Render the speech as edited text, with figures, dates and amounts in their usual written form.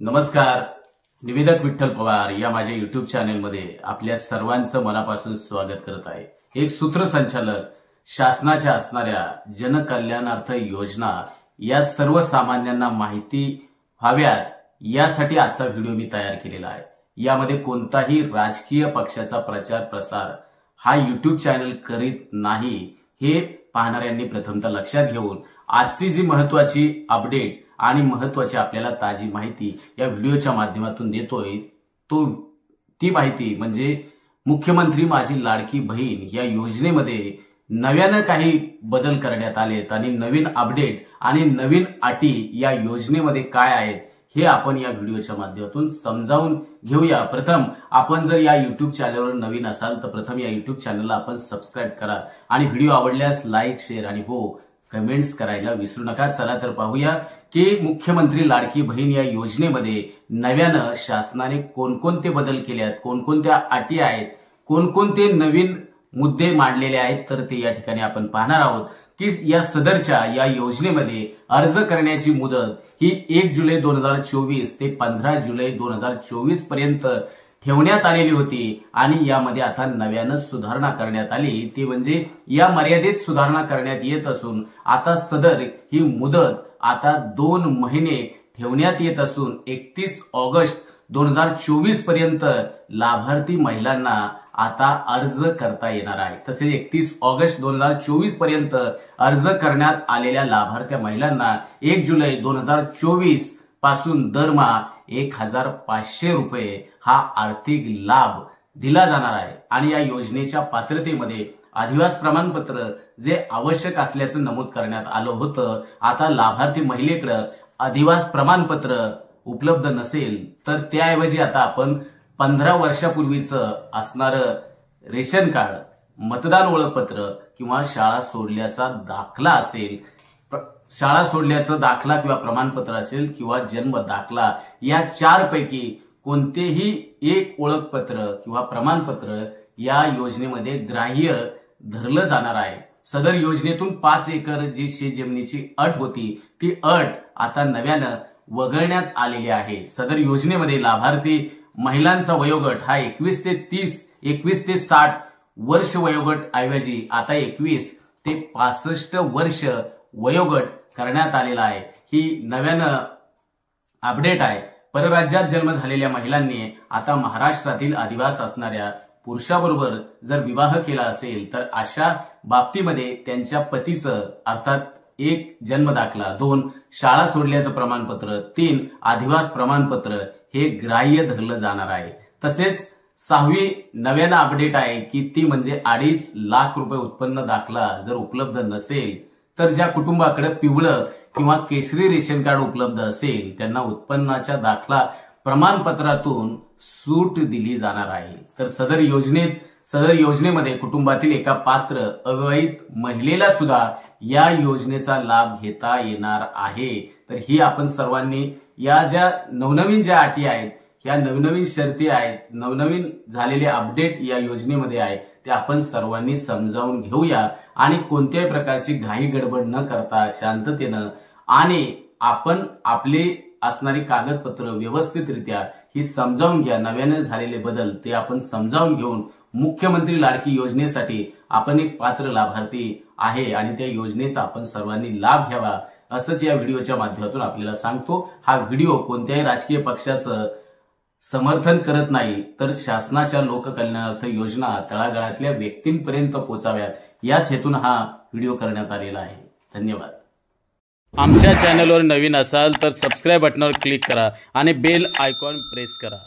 नमस्कार. निवेदक विठ्ठल पवार या माझ्या YouTube चॅनलमध्ये आपल्या सर्वांचं मनापासून स्वागत करत आहे. एक सूत्रसंचालक शासनाच्या असणाऱ्या जनकल्याणार्थ योजना या सर्वसामान्यांना माहिती व्हाव्यात यासाठी आजचा व्हिडिओ मी तयार केलेला आहे. यामध्ये कोणताही राजकीय पक्षाचा प्रचार प्रसार हा YouTube चॅनल करीत नाही हे पाहणाऱ्यांनी प्रथमतः लक्षात घेऊन आजची जी महत्त्वाची अपडेट आणि महत्त्वाची आपल्याला ताजी माहिती या व्हिडिओच्या माध्यमातून देतोय ती माहिती म्हणजे मुख्यमंत्री माझी लाडकी बहीण या योजनेमध्ये नव्याने काही बदल करण्यात आलेत आणि नवीन अपडेट आणि नवीन अटी या योजनेमध्ये काय आहेत हे आपण या व्हिडिओच्या माध्यमातून समजावून घेऊया. प्रथम आपण जर या YouTube चॅनलवर नवीन असाल तर प्रथम या YouTube चॅनलला आपण सबस्क्राइब करा आणि व्हिडिओ आवडल्यास लाईक शेअर आणि कमेंट्स करायला विसरू नका. चला तर पाहूया की मुख्यमंत्री लाडकी बहीण या योजनेमध्ये नव्यानं शासनाने कोणकोणते बदल केले आहेत, कोणकोणत्या अटी आहेत, कोणकोणते नवीन मुद्दे मांडलेले आहेत तर ते या ठिकाणी आपण पाहणार आहोत की या सदरच्या या योजनेमध्ये अर्ज करण्याची मुदत ही 1 जुलै 2024 ते 15 जुलै 2024 पर्यंत ठेवण्यात आलेली होती आणि यामध्ये आता नव्यानं सुधारणा करण्यात आली. ती म्हणजे या मर्यादेत सुधारणा करण्यात येत असून आता सदर ही मुदत आता 2 महिने ठेवण्यात येत असून 31 ऑगस्ट 2024 पर्यंत लाभार्थी महिलांना आता अर्ज करता येणार आहे. तसेच 31 ऑगस्ट 2024 पर्यंत अर्ज करण्यात आलेल्या लाभार्थी महिलांना 1 जुलै 2024 पासून दरमहा 1500 रुपये हा आर्थिक लाभ दिला जाणार आहे. आणि या योजनेच्या पात्रतेमध्ये अधिवास प्रमाणपत्र जे आवश्यक असल्याचं नमूद करण्यात आलं होतं. आता लाभार्थी महिलेकडे अधिवास प्रमाणपत्र उपलब्ध नसेल तर त्याऐवजी आता आपण 15 वर्षापूर्वीचं असणारं रेशन कार्ड, मतदान ओळखपत्र किंवा शाळा सोडल्याचा दाखला असेल, शाळा सोडल्याचा दाखला किंवा प्रमाणपत्र असेल किंवा जन्म दाखला या 4 पैकी कोणतेही एक ओळखपत्र किंवा प्रमाणपत्र या योजनेमध्ये ग्राह्य धरलं जाणार आहे. सदर योजनेतून 5 एकर जी शेतजमिनीची अट होती ती अट आता नव्यानं वगळण्यात आलेली आहे. सदर योजनेमध्ये लाभार्थी महिलांचा वयोगट हा 21 ते 60 वर्ष वयोगट ऐवजी आता 21 ते 65 वर्ष वयोगट करण्यात आलेला आहे. ही नव्यानं अपडेट आहे. परराज्यात जन्म झालेल्या महिलांनी आता महाराष्ट्रातील अधिवास असणाऱ्या पुरुषाबरोबर जर विवाह केला असेल तर अशा बाबतीमध्ये त्यांच्या पतीचं अर्थात 1 जन्म दाखला, 2 शाळा सोडल्याचं प्रमाणपत्र, 3 अधिवास प्रमाणपत्र हे ग्राह्य धरलं जाणार आहे. तसेच 6वी नव्यानं अपडेट आहे की ती म्हणजे 2.5 लाख रुपये उत्पन्न दाखला जर उपलब्ध नसेल तर ज्या कुटुंबाकडे पिवळं किंवा केशरी रेशन कार्ड उपलब्ध असेल त्यांना उत्पन्नाच्या दाखला प्रमाणपत्रातून सूट दिली जाणार आहे. तर सदर योजनेमध्ये कुटुंबातील एका पात्र अविवाहित महिलेला सुद्धा या योजनेचा लाभ घेता येणार आहे. तर ही आपण सर्वांनी या ज्या नवनवीन ज्या अटी आहेत, या नवनवीन शर्ती आहेत, नवनवीन झालेले अपडेट या योजनेमध्ये आहे ते आपण सर्वांनी समजावून घेऊया आणि कोणत्याही प्रकारची घाई गडबड न करता शांततेनं आणि आपण आपले असणारी कागदपत्र व्यवस्थितरित्या ही समजावून घ्या. नव्याने झालेले बदल ते आपण समजावून घेऊन मुख्यमंत्री लाडकी योजनेसाठी आपण एक पात्र लाभार्थी आहे आणि त्या योजनेचा आपण सर्वांनी लाभ घ्यावा असंच या व्हिडिओच्या माध्यमातून आपल्याला सांगतो. हा व्हिडिओ कोणत्याही राजकीय पक्षाचं समर्थन करत नाही तर शासनाच्या लोककल्याणार्थ योजना तळागाळातल्या व्यक्तींपर्यंत पोहोचाव्यात याच हेतून हा व्हिडिओ करण्यात आलेला आहे. धन्यवाद. आमच्या चॅनलवर नवीन असाल तर सबस्क्राईब बटनावर क्लिक करा आणि बेल आयकॉन प्रेस करा.